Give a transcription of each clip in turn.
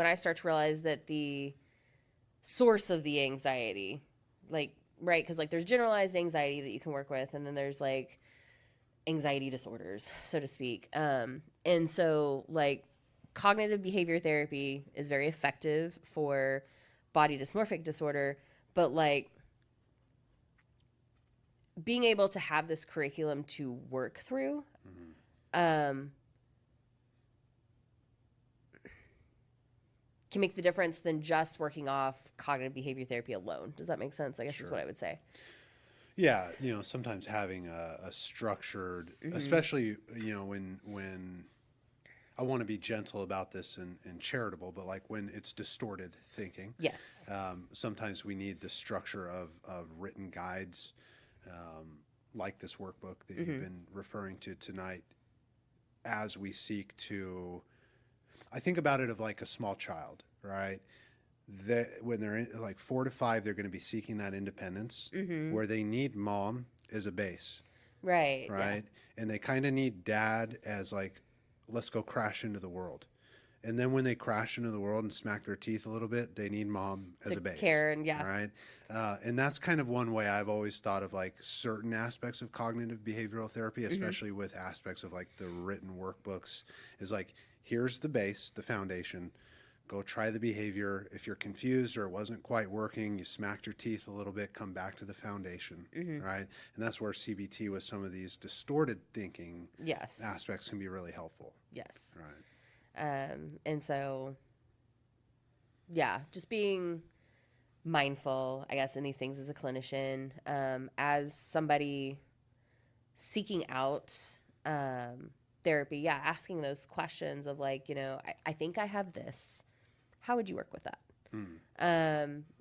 when I start to realize that the source of the anxiety, like, right, because like there's generalized anxiety that you can work with, and then there's like anxiety disorders, so to speak. And so like cognitive behavior therapy is very effective for body dysmorphic disorder, but like being able to have this curriculum to work through um, can make the difference than just working off cognitive behavior therapy alone. Does that make sense? I guess is Sure. what I would say. Yeah, sometimes having a structured, especially when I want to be gentle about this and charitable, but like when it's distorted thinking, Yes. sometimes we need the structure of written guides, like this workbook that you've been referring to tonight, as we seek to. I think about it of like a small child, right? That when they're like 4 to 5, they're going to be seeking that independence, where they need mom as a base, Right. Yeah. right? And they kind of need dad as like, let's go crash into the world. And then when they crash into the world and smack their teeth a little bit, they need mom as To a base, care and yeah. right? And that's kind of one way I've always thought of like certain aspects of cognitive behavioral therapy, especially with aspects of like the written workbooks, is like, here's the base, the foundation. Go try the behavior. If you're confused or it wasn't quite working, you smacked your teeth a little bit, come back to the foundation, right? And that's where CBT with some of these distorted thinking Yes. aspects can be really helpful, Yes. right? And so, yeah, just being mindful, I guess, in these things as a clinician, as somebody seeking out therapy, yeah, asking those questions of like, I think I have this. How would you work with that?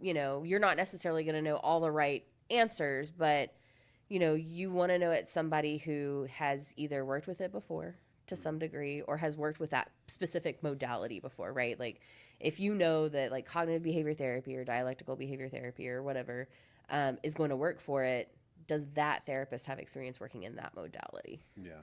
You're not necessarily going to know all the right answers, but you want to know it's somebody who has either worked with it before to some degree or has worked with that specific modality before, right? Like if you know that like cognitive behavior therapy or dialectical behavior therapy or whatever is going to work for it, does that therapist have experience working in that modality? Yeah.